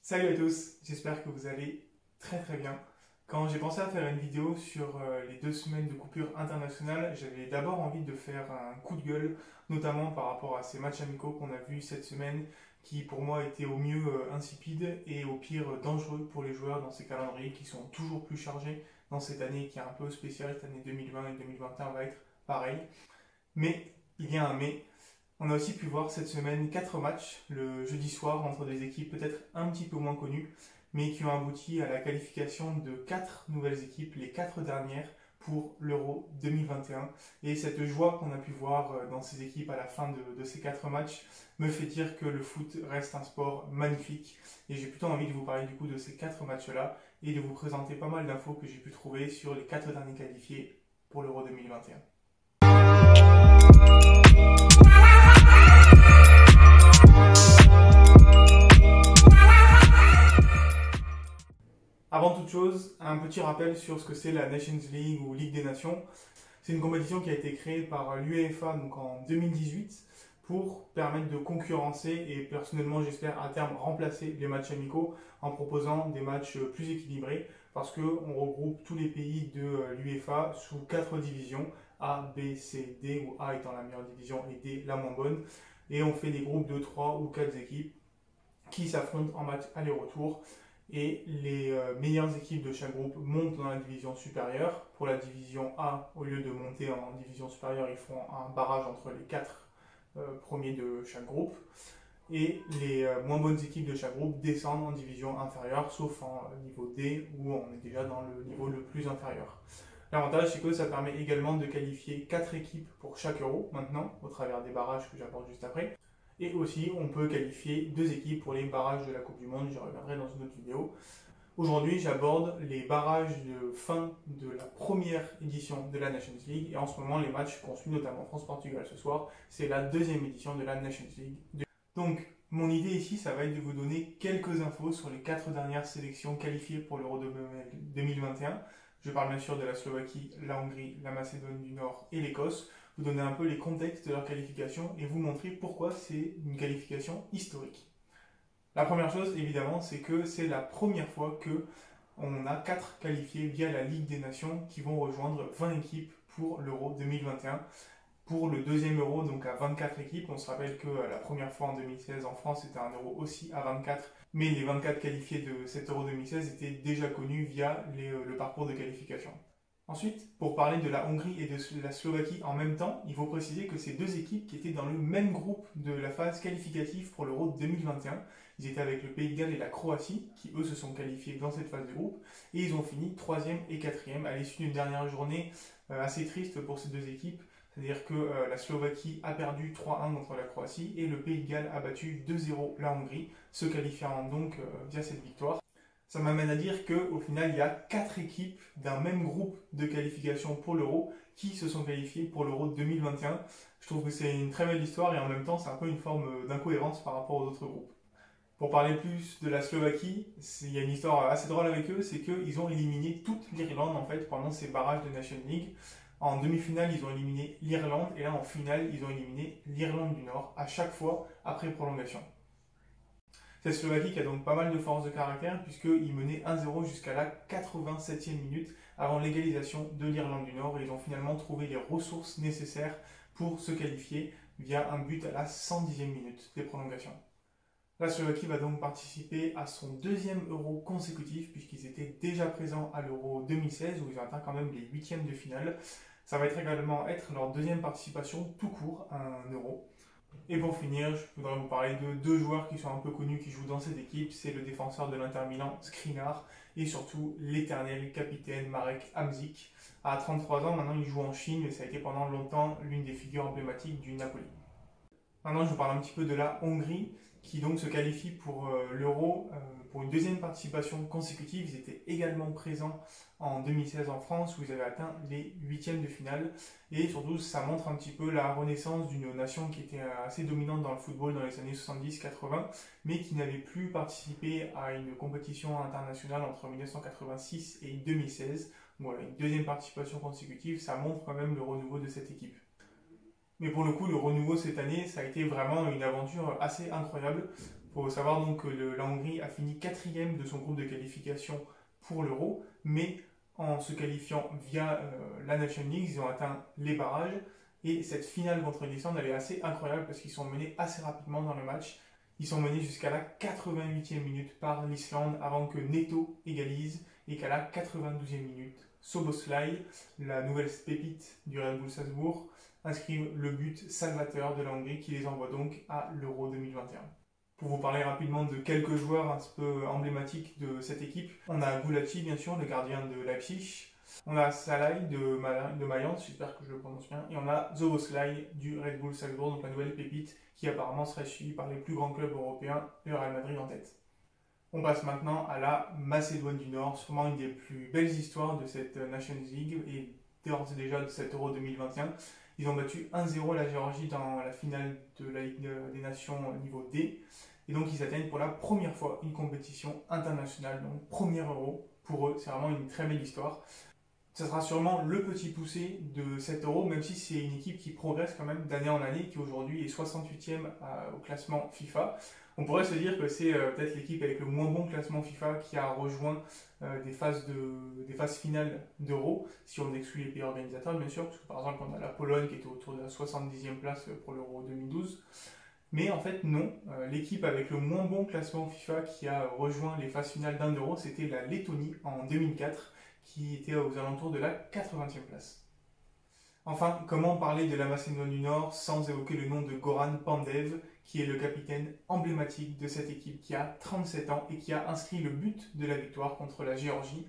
Salut à tous, j'espère que vous allez très bien. Quand j'ai pensé à faire une vidéo sur les 2 semaines de coupure internationale, j'avais d'abord envie de faire un coup de gueule, notamment par rapport à ces matchs amicaux qu'on a vus cette semaine, qui pour moi étaient au mieux insipides et au pire dangereux pour les joueurs dans ces calendriers qui sont toujours plus chargés dans cette année qui est un peu spéciale. Cette année 2020 et 2021 va être pareil. Mais, il y a un mais, on a aussi pu voir cette semaine 4 matchs le jeudi soir entre des équipes peut-être un petit peu moins connues, mais qui ont abouti à la qualification de 4 nouvelles équipes, les 4 dernières, pour l'Euro 2021. Et cette joie qu'on a pu voir dans ces équipes à la fin de ces 4 matchs me fait dire que le foot reste un sport magnifique. Et j'ai plutôt envie de vous parler du coup de ces 4 matchs-là et de vous présenter pas mal d'infos que j'ai pu trouver sur les 4 derniers qualifiés pour l'Euro 2021. Avant toute chose, un petit rappel sur ce que c'est la Nations League ou Ligue des Nations. C'est une compétition qui a été créée par l'UEFA donc en 2018 pour permettre de concurrencer et personnellement j'espère à terme remplacer les matchs amicaux en proposant des matchs plus équilibrés parce qu'on regroupe tous les pays de l'UEFA sous 4 divisions, A, B, C, D, où A étant la meilleure division et D la moins bonne. Et on fait des groupes de 3 ou 4 équipes qui s'affrontent en match aller-retour. Et les meilleures équipes de chaque groupe montent dans la division supérieure. Pour la division A, au lieu de monter en division supérieure, ils font un barrage entre les 4 premiers de chaque groupe. Et les moins bonnes équipes de chaque groupe descendent en division inférieure, sauf en niveau D, où on est déjà dans le niveau le plus inférieur. L'avantage, c'est que ça permet également de qualifier 4 équipes pour chaque euro, maintenant, au travers des barrages que j'apporte juste après. Et aussi, on peut qualifier 2 équipes pour les barrages de la Coupe du Monde, j'y reviendrai dans une autre vidéo. Aujourd'hui, j'aborde les barrages de fin de la première édition de la Nations League. Et en ce moment, les matchs qu'on suit, notamment France-Portugal ce soir, c'est la 2e édition de la Nations League. Donc, mon idée ici, ça va être de vous donner quelques infos sur les 4 dernières sélections qualifiées pour l'Euro 2021. Je parle bien sûr de la Slovaquie, la Hongrie, la Macédoine du Nord et l'Écosse. Vous donner un peu les contextes de leur qualification et vous montrer pourquoi c'est une qualification historique. La première chose, évidemment, c'est que c'est la première fois qu'on a 4 qualifiés via la Ligue des Nations qui vont rejoindre 20 équipes pour l'Euro 2021. Pour le 2e Euro, donc à 24 équipes, on se rappelle que la première fois en 2016 en France, c'était un Euro aussi à 24, mais les 24 qualifiés de cet Euro 2016 étaient déjà connus via le parcours de qualification. Ensuite, pour parler de la Hongrie et de la Slovaquie en même temps, il faut préciser que ces 2 équipes qui étaient dans le même groupe de la phase qualificative pour l'Euro 2021, ils étaient avec le Pays de Galles et la Croatie, qui eux se sont qualifiés dans cette phase de groupe, et ils ont fini 3e et 4e à l'issue d'une dernière journée assez triste pour ces 2 équipes, c'est-à-dire que la Slovaquie a perdu 3-1 contre la Croatie, et le Pays de Galles a battu 2-0 la Hongrie, se qualifiant donc via cette victoire. Ça m'amène à dire qu'au final, il y a 4 équipes d'un même groupe de qualification pour l'Euro qui se sont qualifiées pour l'Euro 2021. Je trouve que c'est une très belle histoire et en même temps, c'est un peu une forme d'incohérence par rapport aux autres groupes. Pour parler plus de la Slovaquie, il y a une histoire assez drôle avec eux, c'est qu'ils ont éliminé toute l'Irlande en fait pendant ces barrages de Nations League. En demi-finale, ils ont éliminé l'Irlande et là en finale, ils ont éliminé l'Irlande du Nord à chaque fois après prolongation. Cette Slovaquie qui a donc pas mal de force de caractère puisqu'ils menaient 1-0 jusqu'à la 87e minute avant l'égalisation de l'Irlande du Nord et ils ont finalement trouvé les ressources nécessaires pour se qualifier via un but à la 110e minute des prolongations. La Slovaquie va donc participer à son 2e Euro consécutif puisqu'ils étaient déjà présents à l'Euro 2016 où ils ont atteint quand même les 8e de finale. Ça va également être leur 2e participation tout court à un Euro. Et pour finir, je voudrais vous parler de 2 joueurs qui sont un peu connus qui jouent dans cette équipe. C'est le défenseur de l'Inter Milan, Skriniar, et surtout l'éternel capitaine Marek Hamšík. À 33 ans, maintenant il joue en Chine et ça a été pendant longtemps l'une des figures emblématiques du Napoli. Maintenant, je vous parle un petit peu de la Hongrie, qui donc se qualifie pour l'Euro pour une 2e participation consécutive. Ils étaient également présents en 2016 en France, où ils avaient atteint les 8e de finale. Et surtout, ça montre un petit peu la renaissance d'une nation qui était assez dominante dans le football dans les années 70-80, mais qui n'avait plus participé à une compétition internationale entre 1986 et 2016. Voilà, une 2e participation consécutive, ça montre quand même le renouveau de cette équipe. Mais pour le coup, le renouveau cette année, ça a été vraiment une aventure assez incroyable. faut savoir donc que la Hongrie a fini 4e de son groupe de qualification pour l'Euro, mais en se qualifiant via la Nations League, ils ont atteint les barrages. Et cette finale contre l'Islande, elle est assez incroyable parce qu'ils sont menés assez rapidement dans le match. Ils sont menés jusqu'à la 88e minute par l'Islande avant que Neto égalise et qu'à la 92e minute, Szoboszlai, la nouvelle pépite du Red Bull Salzbourg, inscrive le but salvateur de la Hongrie qui les envoie donc à l'Euro 2021. Pour vous parler rapidement de quelques joueurs un peu emblématiques de cette équipe, on a Gulacsi bien sûr, le gardien de Leipzig, on a Salai de Mayence, j'espère que je le prononce bien, et on a Szoboszlai du Red Bull Salzbourg, donc la nouvelle pépite qui apparemment serait suivie par les plus grands clubs européens, le Real Madrid en tête. On passe maintenant à la Macédoine du Nord, sûrement une des plus belles histoires de cette Nations League et d'ores et déjà de cet Euro 2021. Ils ont battu 1-0 la Géorgie dans la finale de la Ligue des Nations niveau D. Et donc ils atteignent pour la première fois une compétition internationale, donc premier Euro pour eux. C'est vraiment une très belle histoire. Ça sera sûrement le petit poussé de cet Euro, même si c'est une équipe qui progresse quand même d'année en année, qui aujourd'hui est 68e au classement FIFA. On pourrait se dire que c'est peut-être l'équipe avec le moins bon classement FIFA qui a rejoint des phases finales d'Euro, si on exclut les pays organisateurs bien sûr, parce que par exemple on a la Pologne qui était autour de la 70e place pour l'Euro 2012. Mais en fait non, l'équipe avec le moins bon classement FIFA qui a rejoint les phases finales d'un Euro, c'était la Lettonie en 2004, qui était aux alentours de la 80e place. Enfin, comment parler de la Macédoine du Nord sans évoquer le nom de Goran Pandev, qui est le capitaine emblématique de cette équipe, qui a 37 ans et qui a inscrit le but de la victoire contre la Géorgie.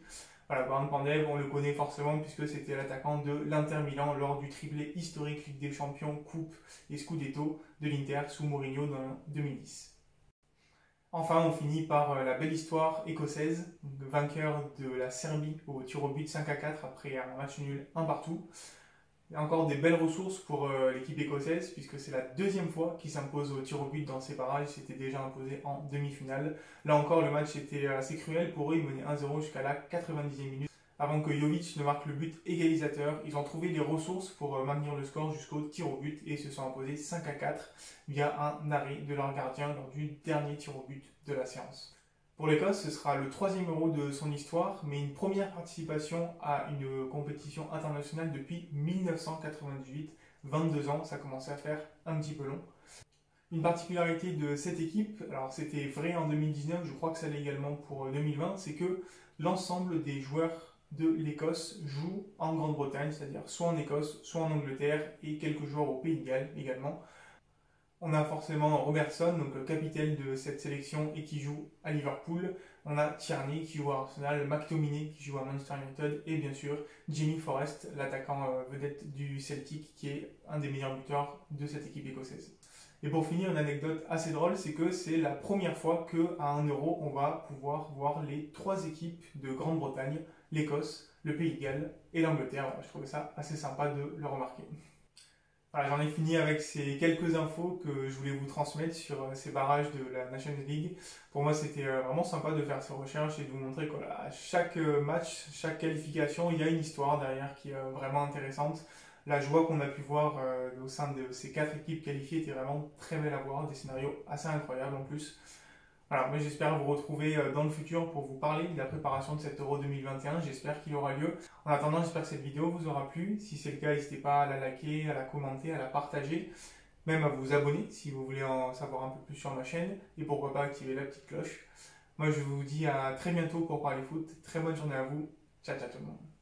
Voilà, Goran Pandev, on le connaît forcément puisque c'était l'attaquant de l'Inter Milan lors du triplé historique Ligue des Champions, Coupe et Scudetto de l'Inter sous Mourinho en 2010. Enfin, on finit par la belle histoire écossaise, vainqueur de la Serbie au tir au but 5-4 après un match nul 1 partout. Il y a encore des belles ressources pour l'équipe écossaise, puisque c'est la deuxième fois qu'ils s'imposent au tir au but dans ces barrages. Ils s'étaient déjà imposés en demi-finale. Là encore, le match était assez cruel pour eux. Ils menaient 1-0 jusqu'à la 90e minute. Avant que Jovic ne marque le but égalisateur, ils ont trouvé les ressources pour maintenir le score jusqu'au tir au but et se sont imposés 5-4 via un arrêt de leur gardien lors du dernier tir au but de la séance. Pour l'Écosse, ce sera le 3e Euro de son histoire, mais une première participation à une compétition internationale depuis 1998, 22 ans, ça commençait à faire un petit peu long. Une particularité de cette équipe, alors c'était vrai en 2019, je crois que ça l'est également pour 2020, c'est que l'ensemble des joueurs de l'Écosse jouent en Grande-Bretagne, c'est-à-dire soit en Écosse, soit en Angleterre, et quelques joueurs au Pays de Galles également. On a forcément Robertson, donc capitaine de cette sélection et qui joue à Liverpool. On a Tierney qui joue à Arsenal, McTominay qui joue à Manchester United et bien sûr Jamie Forrest, l'attaquant vedette du Celtic qui est un des meilleurs buteurs de cette équipe écossaise. Et pour finir, une anecdote assez drôle, c'est que c'est la première fois qu'à un Euro, on va pouvoir voir les 3 équipes de Grande-Bretagne, l'Écosse, le Pays de Galles et l'Angleterre. Voilà, je trouvais ça assez sympa de le remarquer. Voilà, j'en ai fini avec ces quelques infos que je voulais vous transmettre sur ces barrages de la Nations League. Pour moi, c'était vraiment sympa de faire ces recherches et de vous montrer qu'à chaque match, chaque qualification, il y a une histoire derrière qui est vraiment intéressante. La joie qu'on a pu voir au sein de ces 4 équipes qualifiées était vraiment très belle à voir, des scénarios assez incroyables en plus. Voilà, moi j'espère vous retrouver dans le futur pour vous parler de la préparation de cet Euro 2021, j'espère qu'il aura lieu. En attendant, j'espère que cette vidéo vous aura plu. Si c'est le cas, n'hésitez pas à la liker, à la commenter, à la partager, même à vous abonner si vous voulez en savoir un peu plus sur ma chaîne et pourquoi pas activer la petite cloche. Moi je vous dis à très bientôt pour parler foot, très bonne journée à vous, ciao ciao tout le monde.